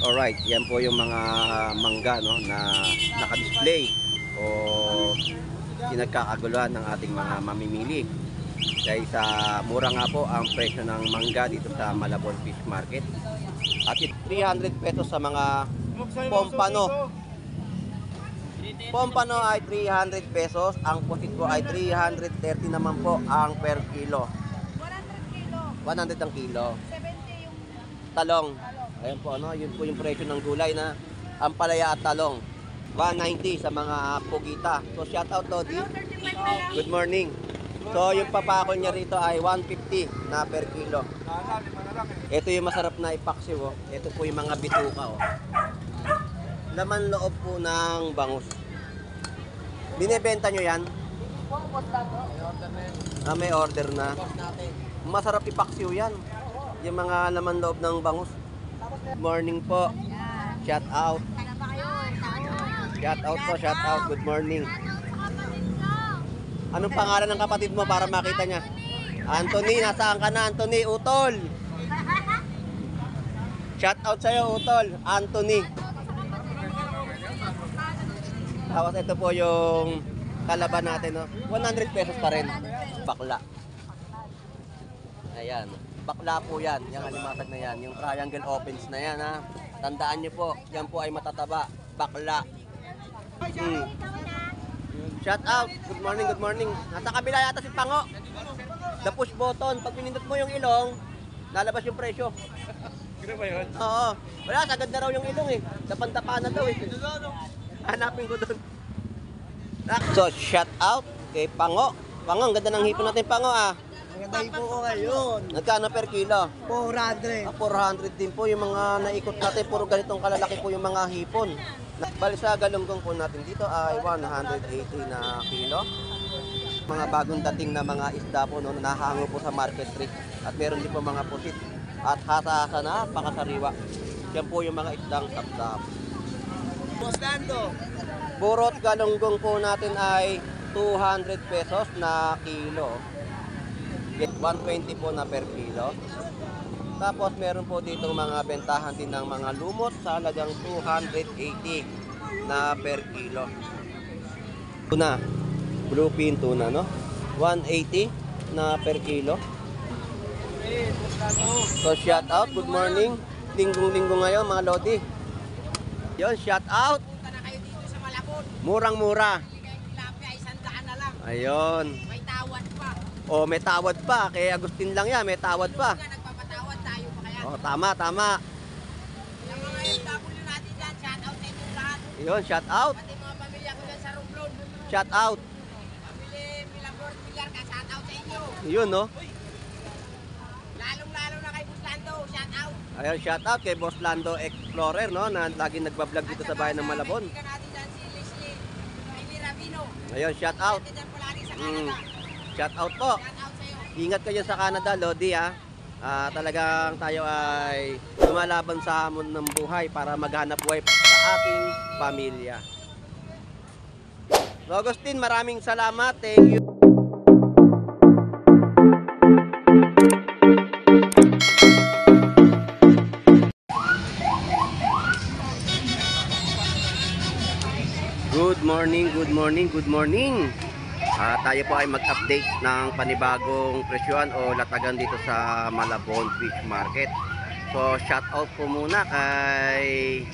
Alright, yan po yung mga mangga no, na naka-display o pinagkakaguluhan ng ating mga mamimili. Dahil sa mura nga po ang presyo ng mangga dito sa Malabon Fish Market. At 300 pesos sa mga pompano. Pompano ay 300 pesos. Ang pusit po ay 330 naman po ang per kilo. 100 kilo. 100 ang kilo. 70 yung Talong. Ayan po, ano, yun po yung presyo ng gulay na ampalaya at talong. 190 sa mga pugita. So shout out Lodi. 35 na lang. Good morning. So yung papakol niya rito ay 150 na per kilo. Ito yung masarap na ipaksiw. Oh. Ito po yung mga bituka. Oh. Laman loob po ng bangus. Binebenta nyo yan? May order na. Masarap ipaksiw yan. Yung mga laman loob ng bangus. Good morning po. Shout out. Shout out po, shout out. Good morning. Anong pangalan ng kapatid mo para makita niya? Anthony, nasaan ka na Anthony? Utol. Shout out sa'yo Utol. Anthony. Tapos ito po yung kalaban natin. No? 100 pesos pa rin. Bakla. Ayan. Bakla po yan. Yung alimasag na yan. Yung triangle opens na yan. Ha? Tandaan nyo po. Yan po ay matataba. Bakla. Shout out. Good morning, good morning. Nasa kabila yata si Pango. The push button. Pag pinindot mo yung ilong, lalabas yung presyo. Gano'n ba yun? Oo. Wala, sagad na raw yung ilong eh. Dapan-dapa na daw eh. Hanapin ko doon. So, shout out kay Pango. Pango, ang ganda ng hipon natin Pango ah. Ang ganda po ko ngayon. Nagkano per kilo? 400. 400 din po yung mga naikot natin. Puro ganitong kalalaki po yung mga hipon. Bali sa galunggong po natin dito ay 180 na kilo. Mga bagong dating na mga isda po no, nahango po sa market street. At meron din po mga pusit. At hasa-hasa na, pakasariwa. Yan po yung mga isdang sapsap. Boss Lando. Burot galunggong po natin ay 200 pesos na kilo. 120 po na per kilo. Tapos meron po dito mga bentahan din ng mga lumot sa halagang 280 na per kilo. Tuna, bluefin tuna no? 180 na per kilo. So shout out, good morning. Linggong-linggo ngayon mga lodi. Yon, shout out. Punta na kayo dito sa Malabon. Murang-mura. Bili kayong tilapia, 100 na lang. Ayun. May tawad pa. Oh, may tawad pa. Kay Agustin lang yan, may tawad pa. Nga nagpapatawad tayo pa kaya. Oh, tama, tama. Yung mga FW natin dyan, shout out sa inyong lahat. Yun, shout out. Pati mga pamilya ko dyan sa Romblon. Shout out. Pamili Milagros Villar ka, shout out sa inyo. Yun, no? Lalong-lalo na kay Buslando, shout out. Ayun, shout out kay Boss Lando Explorer, no? Na lagi nagbablog dito sa bayan ng Malabon. Kaibigan natin dyan si Leslie Ravino. Ayun, shout out. Natin dyan palagi sa Canada. Shout out po. Shout out sa'yo. Ingat kayo sa Canada, Lodi, ha? Talagang tayo ay lumalaban sa hamon ng buhay para maghanap buhay sa ating pamilya. So, Agustin, maraming salamat. Thank you. Good morning, good morning, good morning. Tayo po ay mag-update ng panibagong presyon o latagan dito sa Malabon Fish Market. So shout out po muna kay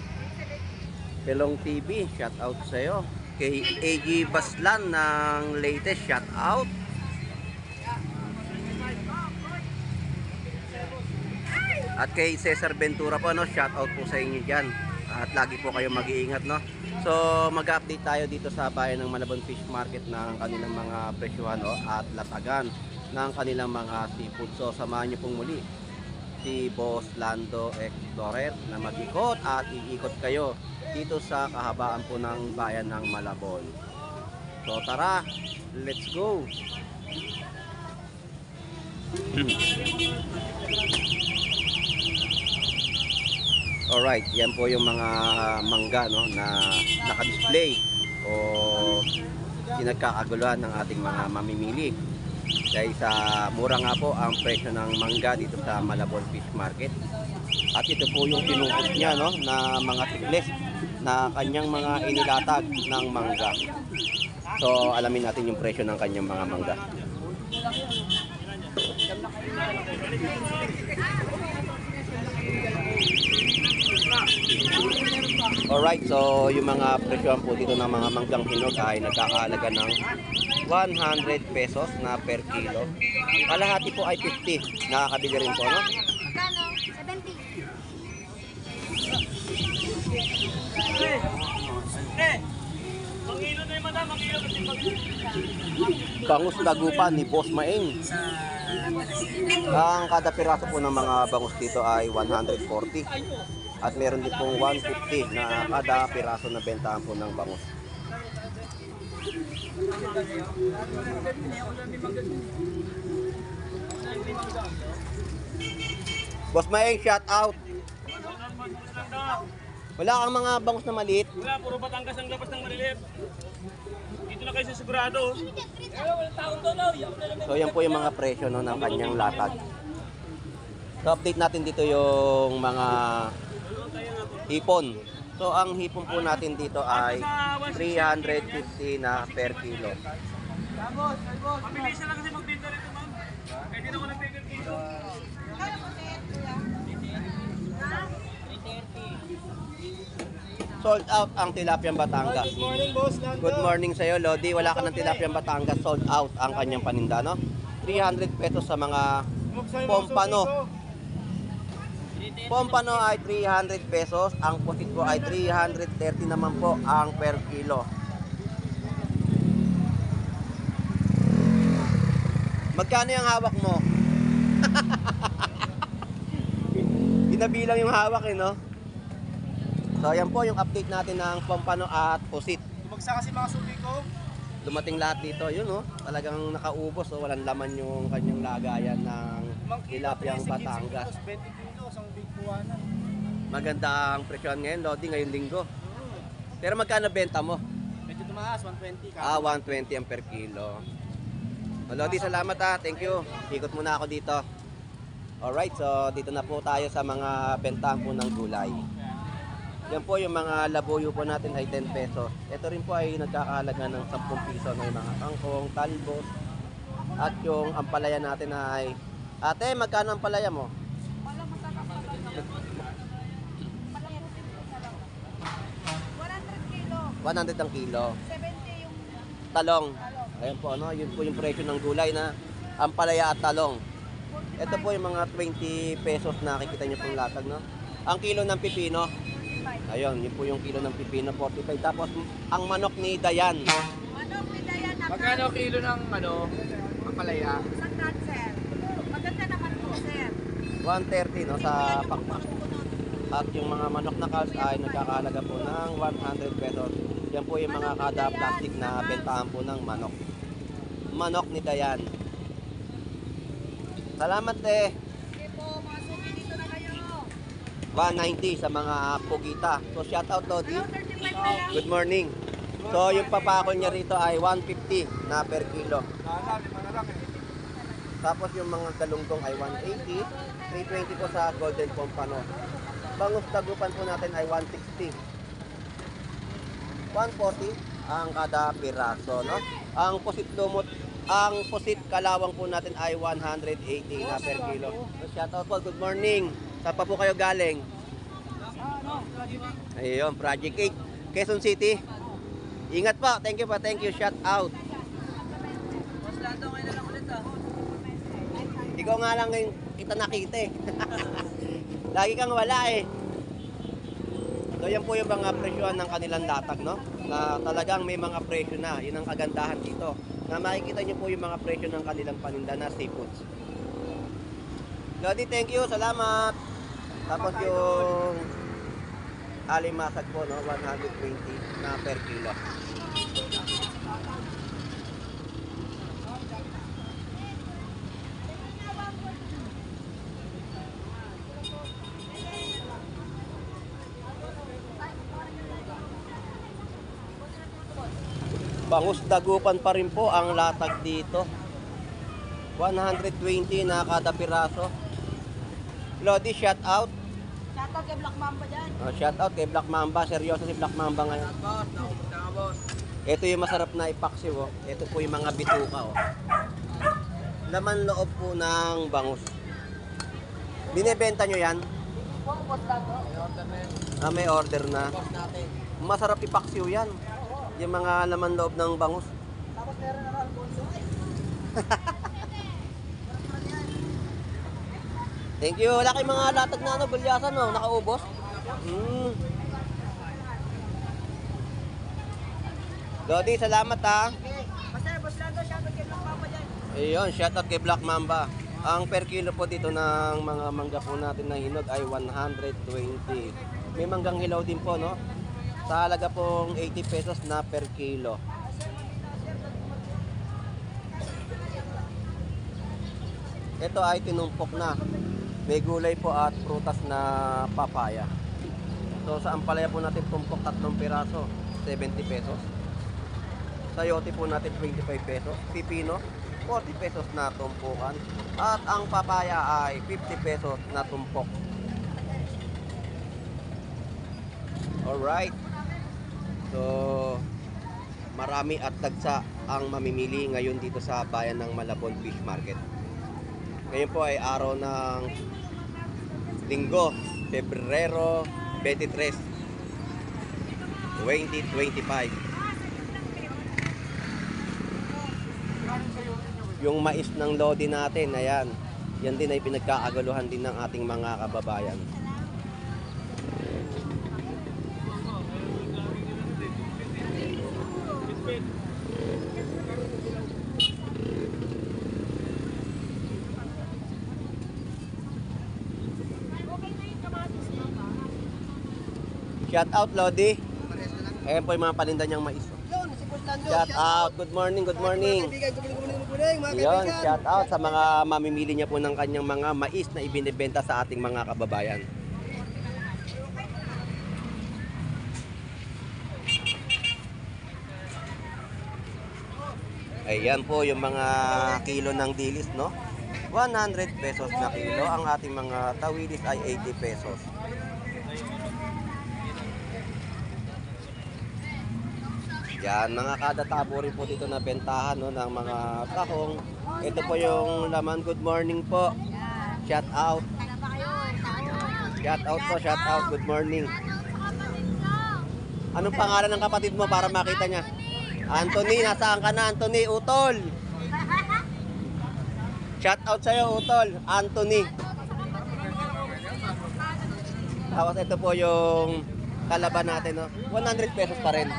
Pelong TV, shout out sa iyo. Kay AG Baslan ng latest, shout out. At kay Cesar Ventura po, no, shout out po sa inyo diyan. At lagi po kayo mag-iingat, no. So mag-update tayo dito sa bayan ng Malabon Fish Market ng kanilang mga presyuhan at latagan ng kanilang mga seafood. So samahan niyo pong muli si Boss Lando Explorer na mag-ikot at iikot kayo dito sa kahabaan po ng bayan ng Malabon. So tara, let's go! Alright, yan po yung mga mangga no, na naka-display o pinagkakaguluhan ng ating mga mamimili. Dahil sa mura nga po ang presyo ng mangga dito sa Malabon Fish Market. At ito po yung tinupos niya, no, na mga tubeless na kanyang mga inilatag ng mangga. So, alamin natin yung presyo ng kanyang mga mangga. Alright, so yung mga presyohan po dito ng mga manggang hinog ay nagkakahalaga ng 100 pesos na per kilo. Kalahati po ay 50. Nakakabili rin po, no? Magkano? 70. Mangilo na yung madam, mangilo kasi Bangus dagupan ni Boss Maeng. Ang kada piraso po ng mga bangus dito ay 140. At meron din pong 150 na kada piraso na bentahan po ng bangus. Boss Maeng, shout out. Wala kang mga bangus na maliit. Wala, puro Batangas ang labas ng maliliit. Dito na kayo sa sigurado. So yan po yung mga presyo, no, ng kanyang latag. So update natin dito yung mga hipon. So ang hipon po natin dito ay 350 na per kilo. Mabilis na lang kasi magbenta rito, ma'am. Kaya din ako nag-take dito. Sold out ang Tilapiang Batangas. Good morning, Boss Lando. Good morning sa iyo, Lodi. Wala ka ng Tilapiang Batangas. Sold out ang kanyang paninda, no? 300 pesos sa mga pompano. Pompano ay 300 pesos. Ang pusit ko ay 330 naman po ang per kilo. Magkano yung hawak mo? Binabilang yung hawak, eh, no? So, ayan po yung update natin ng pompano at pusit. Bumagsak kasi mga subi ko. Dumating lahat dito, yun, no? Talagang nakaubos, so walang laman yung kanyang lagayan ng Tilapiang Batangas. 20 kilos ang big buwanan. Maganda ang presyon ngayon, Lodi, ngayong linggo. Pero magkano benta mo? Medyo tumaas, 120 ka. 120 ang per kilo. O, Lodi, salamat ha. Thank you. Ikot muna ako dito. Alright, so dito na po tayo sa mga bentahan po ng gulay. Yan po yung mga labuyo po natin ay 10 pesos. Ito rin po ay nagkakahalaga ng 10 piso na yung mga kangkong, talbos. At yung ampalaya natin ay... Ate, magkano ang palaya mo? 100 kilo. 100 ang kilo. 70 yung Talong. Ayan po, no? Yun po yung presyo ng gulay na ampalaya at talong. Ito po yung mga 20 pesos na nakikita nyo pong latag, no? Ang kilo ng pipino, ayun, yun po yung kilo ng pipino, 45. Tapos, ang manok ni Dayan, Manok ni Diana. Magkano kilo ng ampalaya? Isang cut, sir. Maganda naman po, sir. 130, no, sa pakpak. At yung mga manok na calves ay nagkakahalaga po ng 100 pesos. Yan po yung mga kada plastic na bentahan po ng manok. Manok ni Dayan. Salamat, eh. Sige po, mga suki dito na kayo. 190 sa mga pugita. So, shout out, Lodi. Hello, 35 na lang. Good morning. So, yung papakol niya rito ay 150 na per kilo. Tapos yung mga galunggong ay 180, 320 po sa Golden Pompano. Bangus dagupan po natin ay 160. 140 ang kada piraso, no? Ang pusit lumot, ang pusit kalawang po natin ay 180 na per kilo. So, shout out po, good morning. Saan pa po kayo galing? Ayun, Project 8, Quezon City. Ingat po, thank you, shout out. Boss Lando, ngayon na lang ulit ah. Ikaw nga lang ngayon kita nakita eh. Lagi kang wala eh. So yan po yung mga presyohan ng kanilang latag, no? Na talagang may mga presyo na. Yun ang kagandahan dito. Na makikita nyo po yung mga presyo ng kanilang paninda na seafoods. Lodi, thank you. Salamat. Tapos yung alimasag po, no? 120 na per kilo. Bangus dagupan pa rin po ang latag dito. 120 na kada piraso. Lodi, shout out. Shoutout kay Black Mamba dyan. Shout out kay Black Mamba. Seryoso si Black Mamba ngayon. Boss, tama boss. Ito yung masarap na ipaksiw. Oh. Ito po yung mga bituka. Oh. Laman loob po ng bangus. Binebenta nyo yan? Boss lang to. I-order na yun. May order na. Boss natin. Masarap ipaksiw yan. Yung mga laman loob ng bangus. Tapos meron naman bonso. Thank you. Wala kayong mga latag na bulyasan, no? Nakaubos. Dodi, salamat ha. Okay. Basta boss lang to. Shoutout kay Black Mamba dyan. Ayun, shoutout kay Black Mamba. Ang per kilo po dito ng mga mangga po natin na hinog ay 120. May manggang hilaw din po, no? Sa halaga pong 80 pesos na per kilo. Ito ay tinumpok na. May gulay po at prutas na papaya. So sa ampalaya po natin tumpok 3 piraso, 70 pesos. Sayote po natin 25 pesos. Pipino, 40 pesos na tumpukan. At ang papaya ay 50 pesos na tumpok. Alright. So, marami at dagsa ang mamimili ngayon dito sa bayan ng Malabon Fish Market. Ngayon po ay araw ng Linggo, Pebrero 23, 2025. Yung mais ng lodi natin, ayan. Yan din ay pinagkaagaluhan din ng ating mga kababayan. Shout out Lodi. Ayan po yung mga paninda niyang mais. Yun, si Boss Lando. Shout out. Good morning, good morning. Kaibigan, gumiling, mga Yun, kaibigan. shout out sa mga mamimili niya po ng kanyang mga mais na ibinebenta sa ating mga kababayan. Ayan po yung mga kilo ng dilis, no? 100 pesos na kilo. Ang ating mga tawilis ay 80 pesos. Yan, mga kada tabo rin po dito na bentahan, no, ng mga tahong. Ito po yung laman. Good morning po. Shout out. Shout out po, shout out. Good morning. Anong pangalan ng kapatid mo para makita niya? Anthony, nasaan ka na, Anthony? Utol. Shout out sa'yo, Utol. Anthony. Tapos ito po yung kalaban natin, no? 100 pesos pa rin.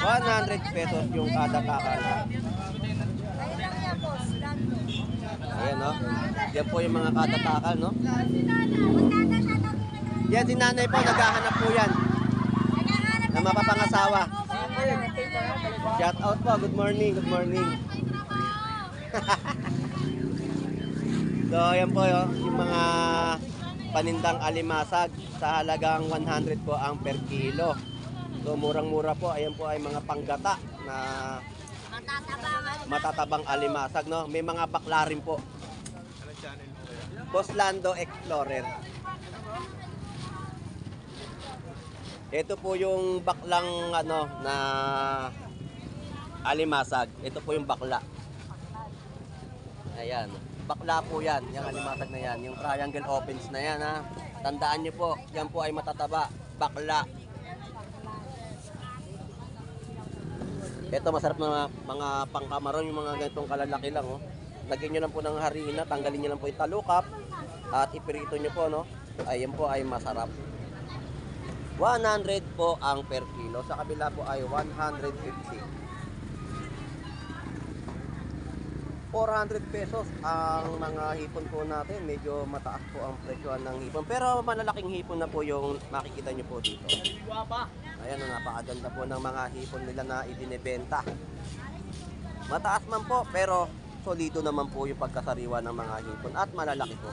100 pesos yung kada kakala. Ayan, no? Yan po yung mga kada takal, no? Yan, si nanay po, naghahanap po yan. Na mapapangasawa. Shout out po, good morning, good morning. So, yan po yung mga panindang alimasag sa halagang 100 po ang per kilo. So, murang-mura po. Ayan po ay mga panggata na matatabang alimasag, no? May mga bakla rin po. Boss Lando Explorer. Ito po yung baklang ano na alimasag. Ito po yung bakla. Ayan. Bakla po yan. Yung alimasag na yan. Yung triangle opens na yan, ha. Tandaan nyo po. Yan po ay matataba. Bakla. Ito masarap na mga pangkamaron. Yung mga ganitong kalalaki lang, oh. Lagyan nyo lang po ng harina. Tanggalin nyo lang po yung talukap. At ipirito nyo po, no. Ayan po ay masarap. 100 po ang per kilo. Sa kabila po ay 150. 400 pesos ang mga hipon po natin. Medyo mataas po ang presyoan ng hipon. Pero malalaking hipon na po yung makikita nyo po dito. Ayan, napakaganda po ng mga hipon nila na ibinebenta. Mataas man po, pero solido naman po yung pagkasariwa ng mga hipon. At malalaki po.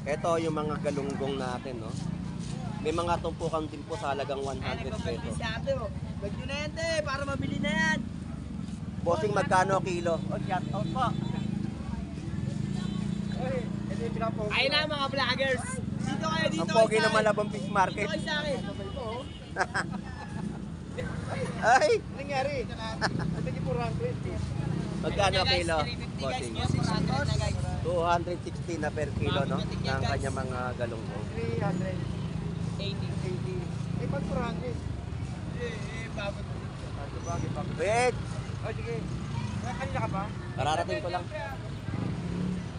Ito yung mga galunggong natin, no? May mga tumpukan din po sa halagang 100 pesos. Bagyo na yan, te, para mabili na yan. Bossing, magkano kilo? Oh, shout out po. Ito yung pinapost. Ayun na mga vloggers. Dito kayo, dito Ang pogi ng Malabon Fish Market. Dito kayo sa akin. Ay! Anong nangyari? Ito yung 400. Magkano kilo? 350 guys, Bossing? 400 na guys. 260 na per kilo, no? Ng kanya mga galunggong. 300. 80. 80. Eh, pag 400. Bago. Bagay. Wait! Oh, sige. Kanina ka ba? Kararating ko lang.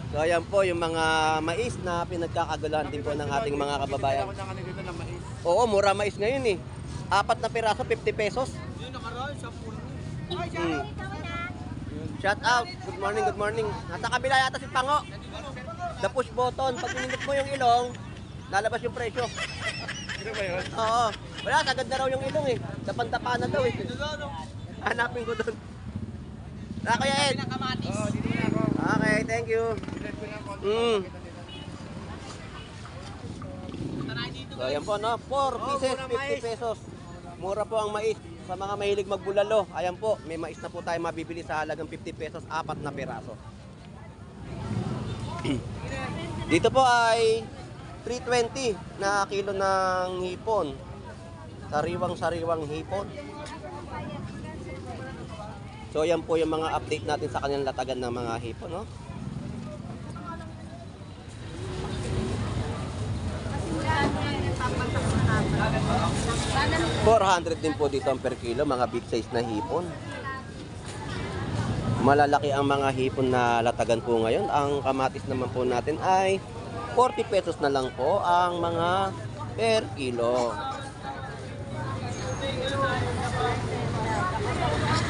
So ayan po yung mga mais na pinagkakaguluhan din po ng ating mga kababayan. Ako na dito ng mais. Oo, mura mais ngayon eh. 4 na piraso, 50 pesos. Yun, nakaroon sa puno. Hmm. Shout out. Good morning, good morning. Nasa kabila yata si Pango. The push button. Pag pinindot mo yung ilong, lalabas yung presyo. Ano ba yun? Oo. Wala, sagad na raw yung ilong eh. Dapan-dapa na daw eh. Hanapin ko doon. Kuya Ed. Pinakamatis. Oo, dito na ako. Okay, thank you. Bilet ko na ako. Mm. Punta na dito. So ayan po no, 4 pieces, 50 pesos. Mura po ang mais. Sa mga mahilig magbulalo, ayan po, may mais na po tayo mabibili sa halagang 50 pesos, 4 na piraso. Dito po ay 320 na kilo ng hipon. Sariwang-sariwang hipon. So yan po yung mga update natin sa kanilang latagan ng mga hipon, no? $400 din po dito ang per kilo, mga big size na hipon. Malalaki ang mga hipon na latagan po ngayon. Ang kamatis naman po natin ay 40 pesos na lang po ang mga per kilo.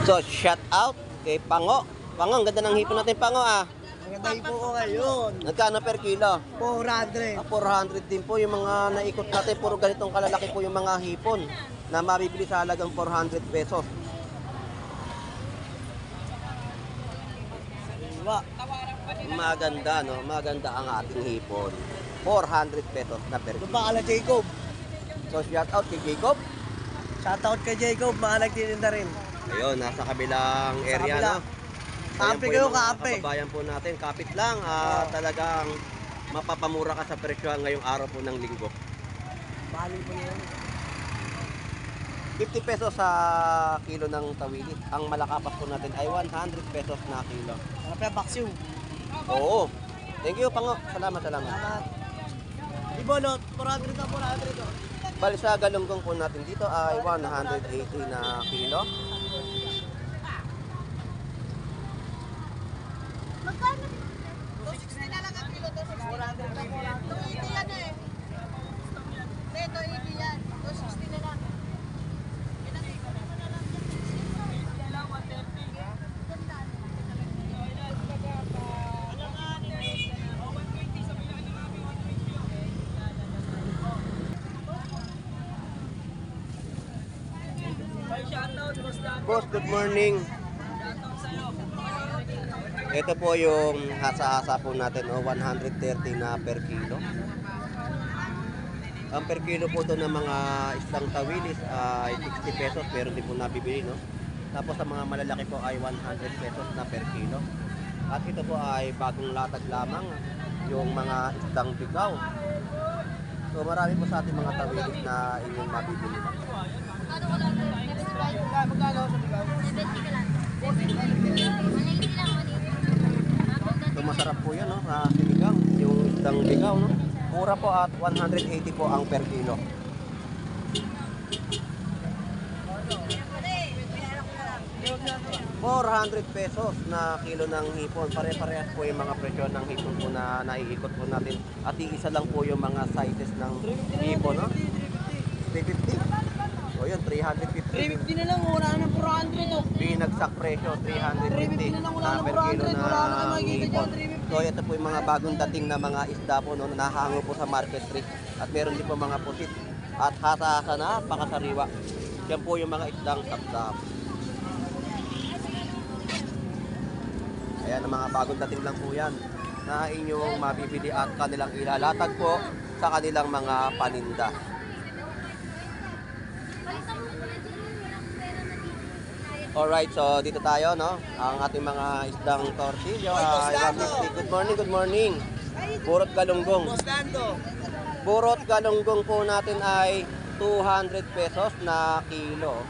So, shout out kay Pango. Pango, ang ganda ng hipon natin, Pango ah. Maganda po ko ngayon. Nagkano per kilo? 400. 400 din po yung mga naikot natin. Puro ganitong kalalaki po yung mga hipon na mabibili sa halagang 400 pesos. Maganda, no? Maganda ang ating hipon. 400 pesos na per kilo. Baka Jacob. So, shout out kay Jacob. Shoutout kay Jacob, mga nagtitinda rin. Ayun, nasa kabilang area, kabila. no? Kape Ayan po kayo, yung mga kape. kababayan po natin. Kapit lang. Talagang mapapamura ka sa presyo ngayong araw po ng linggo. Bali po yun. 50 pesos sa kilo ng tawili. Ang malakapas po natin ay 100 pesos na kilo. Harap yung baksiw. Oo. Thank you, Pango. Salamat. Salamat. Ibonot, 400 na 400 to. Bali sa galunggong po natin dito ay 180 na kilo. Magkano? 260 na lang ang kilo. 280 yan eh. Hindi, 280 yan. 260 na lang. Boss, good morning. Ito po yung hasa-hasa po natin, 130 na per kilo. Ang per kilo po ito ng mga islang tawilis ay 60 pesos, pero hindi po nabibili, no? Tapos ang mga malalaki po ay 100 pesos na per kilo. At ito po ay bagong latag lamang, yung mga islang bigaw. So marami po sa ating mga tawilis na inyong mabibili. Magkano sa bigaw? 70 ka lang. 180 lang, 180. So masarap po yan, no? Sinigang, yung isdang bigaw, no? Mura po at 180 po ang per kilo. $400 pesos na kilo ng hipon. Pare-parehas po yung mga presyo ng hipon po na naiikot po natin. At iisa lang po yung mga sizes ng hipon, no? 350. So yun, 350. 350 na lang, wala na ng 400 oh. Binagsak presyo, 350 na lang, wala na na per 400, kilo wala na kayo ng makikita hipon. dyan, 350. So ito po yung mga bagong dating na mga isda po, no, na nahango po sa Market Street. At meron din po mga pusit. At hasa-hasa na, pakasariwa. Yan po yung mga isdang sapsap. Ayan, ang mga bagong dating lang po yan na inyong mabibili at kanilang ilalatag po sa kanilang mga paninda. Alright, so dito tayo, no? Ang ating mga isdang tortillo ay 150. Good morning, good morning. Purot galunggong. Boss Lando. Purot galunggong po natin ay 200 pesos na kilo.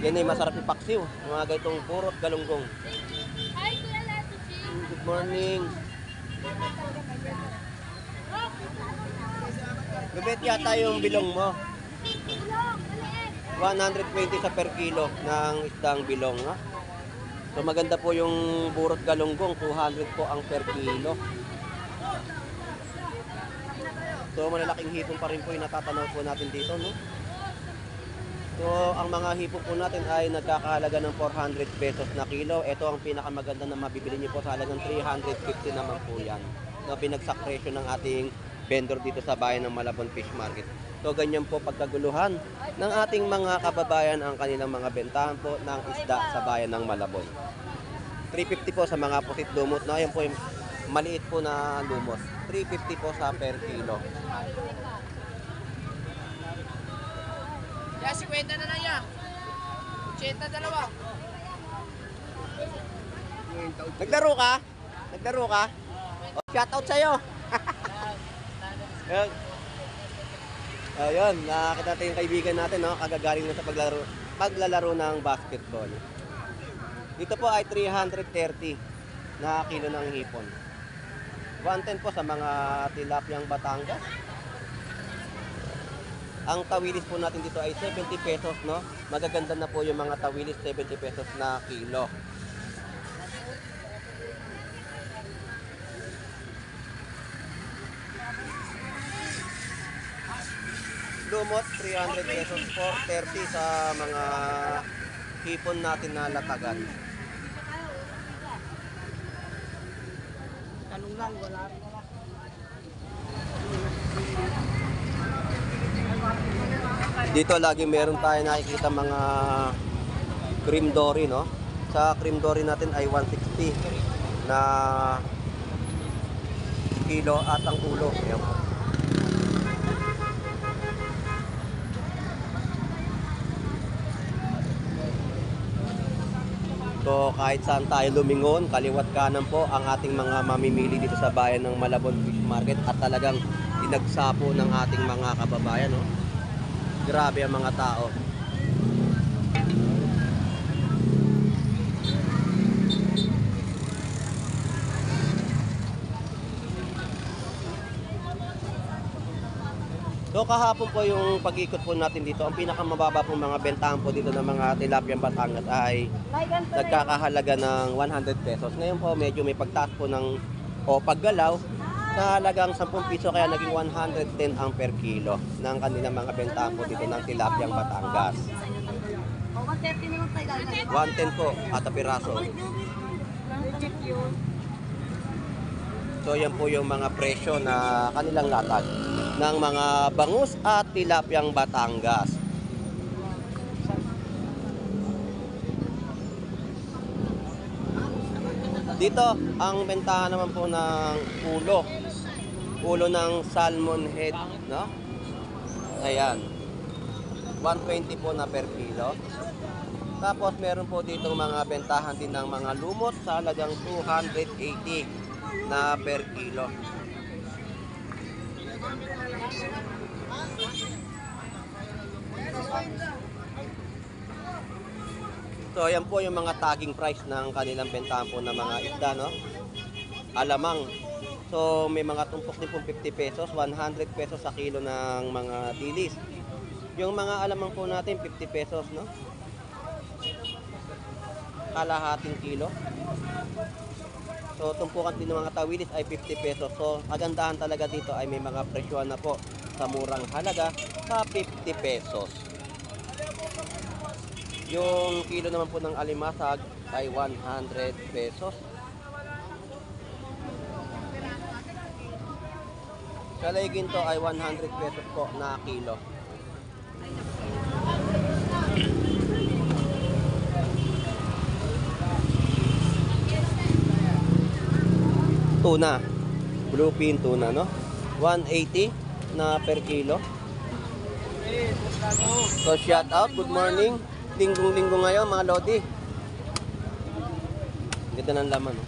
Yan ay masarap ipaksiw. Mga ganitong purot galunggong. Hi, Kuya Lato Ching. Good morning. Gabit yata yung bilong mo. Tulong, maliit. 120 sa per kilo ng isdang bilong. Ha? So maganda po yung purot galunggong. 200 po ang per kilo. So malalaking hipon pa rin po yung natatanaw po natin dito, no? So ang mga hipon po natin ay nagkakahalaga ng 400 pesos na kilo. Ito ang pinakamaganda na mabibili niyo po sa halagang 350 naman po yan. Na binagsak presyo ng ating vendor dito sa bayan ng Malabon Fish Market. So ganyan po pagkaguluhan ng ating mga kababayan ang kanilang mga bentahan po ng isda sa bayan ng Malabon. 350 po sa mga pusit lumot, no? Ayun po yung maliit po na lumos. 350 po sa per kilo. Ya, 50 na lang yan. 80 dalawa. Naglaro ka? Naglaro ka? Oh, shout out sa'yo. Ayun. Ayun, nakakita natin yung kaibigan natin, no? Kagagaling na sa paglalaro ng basketball. Dito po ay 330 na kilo ng hipon. 110 po sa mga tilapyang Batangas. Ang tawilis po natin dito ay 70 pesos, no? Magaganda na po yung mga tawilis, 70 pesos na kilo. Lumot, 300 pesos po, 30 sa mga hipon natin na latagan. Tanong lang, wala. Dito lagi meron tayo nakikita mga cream dory, no? Sa cream dory natin ay 160 na kilo at ang ulo. Ayan po. So kahit saan tayo lumingon, kaliwat kanan po ang ating mga mamimili dito sa bayan ng Malabon Fish Market at talagang dinagsapo ng ating mga kababayan, no? Grabe ang mga tao. So kahapon po yung pag-ikot po natin dito, ang pinakamababa pong mga bentahan po dito ng mga tilapyang Batangas ay nagkakahalaga ng 100 pesos. Ngayon po medyo may pagtaas po ng paggalaw sa halagang 10 piso kaya naging 110 ang per kilo ng kanilang mga bentahan po dito ng tilapyang Batangas. 110 po at piraso. So yan po yung mga presyo na kanilang latag ng mga bangus at tilapyang Batangas. Dito ang bentahan naman po ng ulo ng salmon head, no? Ayan. 120 po na per kilo. Tapos meron po dito mga bentahan din ng mga lumot sa halagang 280 na per kilo. So ayan po yung mga tagging price ng kanilang bentahan po ng mga isda, no? Alamang. So may mga tumpok din po 50 pesos, 100 pesos sa kilo ng mga dilis. Yung mga alamang po natin 50 pesos, no? Kalahating kilo. So tumpukan din ng mga tawilis ay 50 pesos. So kagandahan talaga dito ay may mga presyohan na po sa murang halaga sa 50 pesos. Yung kilo naman po ng alimasag ay 100 pesos. Sa ginto ay 100 pesos po na kilo. Tuna, bluefin tuna, no? 180 na per kilo. So shout out, good morning. Linggong-linggo ngayon mga lodi. Ganda ng laman, no?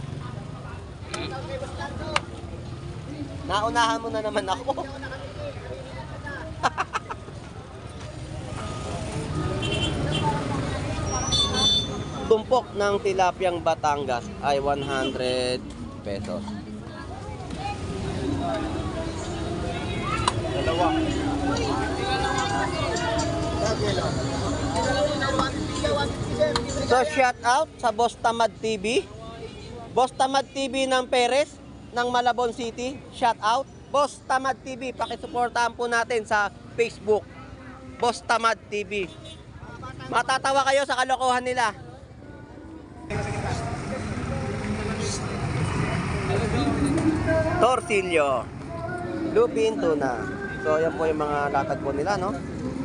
Naunahan mo na naman ako. Tumpok ng tilapyang Batangas ay 100 pesos. Dalawa. So shout out sa Boss Tamad TV. Boss Tamad TV ng Perez ng Malabon City. Shout out. Boss Tamad TV, pakisuportahan po natin sa Facebook. Boss Tamad TV. Matatawa kayo sa kalokohan nila. Torsilyo. Lupin tuna. So yan po yung mga latag po nila, no?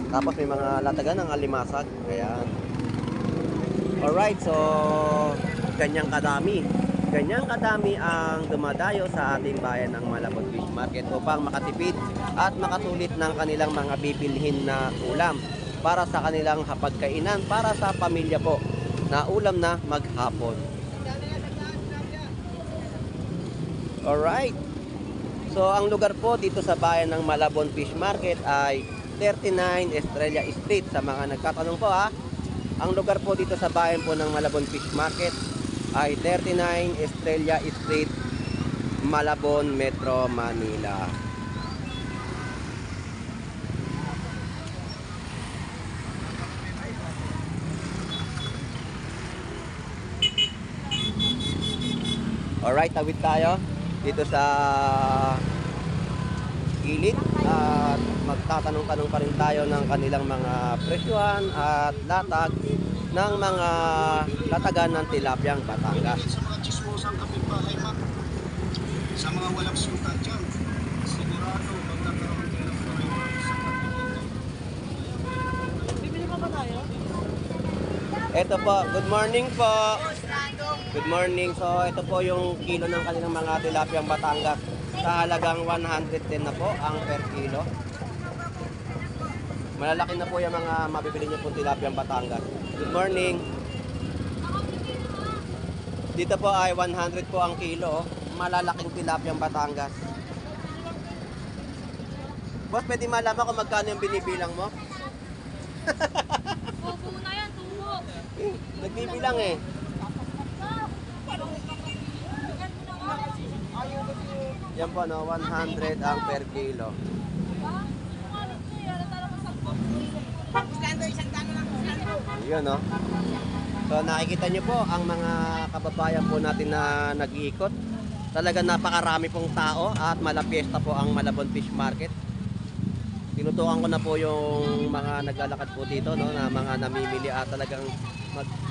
Tapos may mga latagan ng alimasag. Ayan. Alright, so ganyang kadami ang dumadayo sa ating bayan ng Malabon Fish Market upang makatipid at makasulit ng kanilang mga bibilhin na ulam para sa kanilang hapagkainan, para sa pamilya po na ulam na maghapon. Alright, so ang lugar po dito sa bayan ng Malabon Fish Market ay 39 Estrella Street. Sa mga nagtatanong po ha, ang lugar po dito sa bayan po ng Malabon Fish Market ay 39 Estrella Street, Malabon, Metro Manila. Alright, tawid tayo dito sa gilid at magtatanong-tanong pa rin tayo ng kanilang mga presyuhan at latag ng mga latagan ng tilapyang Batangas. Sa mga chismosang kapitbahay, ma'am, sa mga walang suka dyan, sigurado magkakaroon din ng problema sa pagkikita. Bibili pa ba tayo? Ito po, good morning po. Good morning. So ito po yung kilo ng kanilang mga tilapyang Batangas. Sa halagang 110 na po ang per kilo. Malalaki na po yung mga mabibili niyo pong tilapyang Batangas. Good morning. Dito po ay 100 po ang kilo. Malalaking tilapyang Batangas. Boss, pwede malaman kung magkano yung binibilang mo? Tubo na yan, tubo. Nagbibilang eh. Yan po no, 100 ang per kilo. Yun no. So nakikita nyo po ang mga kababayan po natin na nag-iikot. Talagang napakarami pong tao at malapiesta po ang Malabon Fish Market. Tinutukan ko na po yung mga naglalakad po dito no, na mga namimili at talagang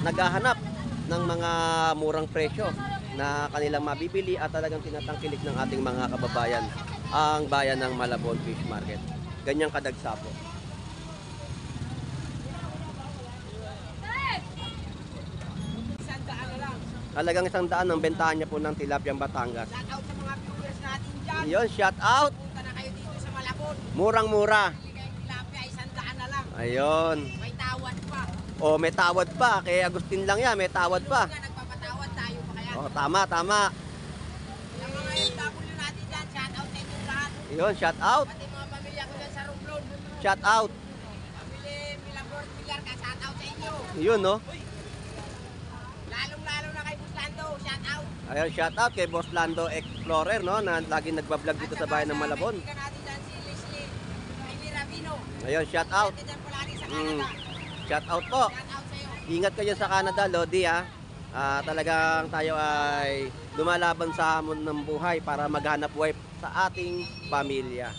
naghahanap ng mga murang presyo na kanilang mabibili at talagang tinatangkilik ng ating mga kababayan ang bayan ng Malabon Fish Market. Ganyang kadagsa po. Halagang 100 ang bentahan niya po ng tilapyang Batangas. Shout out sa mga viewers natin dyan. Yun, shout out. Punta na kayo dito sa Malabon. Murang-mura. Bili kayong tilapia, 100 na lang. Ayun. May tawad pa. O, may tawad pa. Kay Agustin lang yan, may tawad pa. Kung nagpapatawad tayo pa kaya. O, tama, tama. Yung mga FW natin dyan, shout out sa inyo lahat. Yun, shout out. Pati mga pamilya ko dyan sa Romblon. Shout out. Pamili Milabor, Pilar ka, shout out sa inyo. Yun, no? Lalong-lalo na kay Buslando, shout out. Ayun, shout out kay Boss Lando Explorer, no? Na laging nagbablog dito sa bayan ng Malabon. Kaibigan natin dyan si Leslie, Amy Ravino. Ayun, shout out. Dyan palagi sa Canada. Shout out po. Shout out sa'yo. Ingat kayo sa Canada, Lodi, ha? Talagang tayo ay lumalaban sa hamon ng buhay para maghanap buhay sa ating pamilya.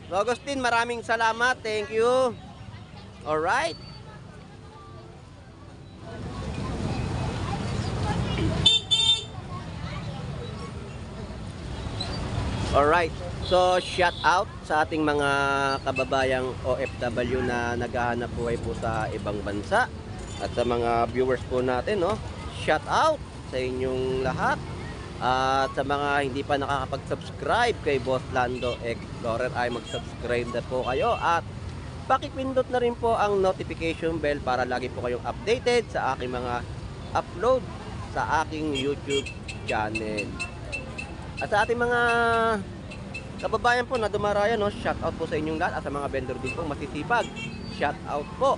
So, Agustin, maraming salamat. Thank you. Alright. Alright. So, shout out sa ating mga kababayang OFW na naghahanap buhay po sa ibang bansa. At sa mga viewers po natin, no? Shout out sa inyong lahat. At sa mga hindi pa nakakapag-subscribe kay Boss Lando Explorer ay mag-subscribe na po kayo. At pakipindot na rin po ang notification bell para lagi po kayong updated sa aking mga upload sa aking YouTube channel. At sa ating mga kababayan po na dumarayan, no, shout out po sa inyong lahat. At sa mga vendor din po masisipag, shout out po.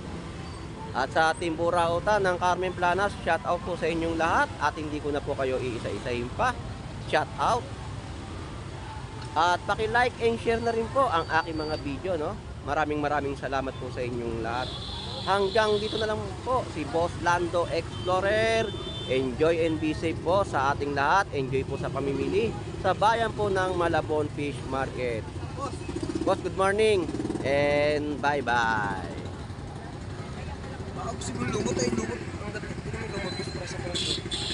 At sa ating Burauta ng Carmen Planas, shout out po sa inyong lahat. At hindi ko na po kayo iisa-isahin pa. Shout out. At paki-like and share na rin po ang aking mga video, no. Maraming salamat po sa inyong lahat. Hanggang dito na lang po si Boss Lando Explorer. Enjoy and be safe po sa ating lahat. Enjoy po sa pamimili sa bayan po ng Malabon Fish Market. Boss, good morning and bye-bye. Baka gusto mo lumot ay lumot. Ang dapat ko naman gamot para sa peraso.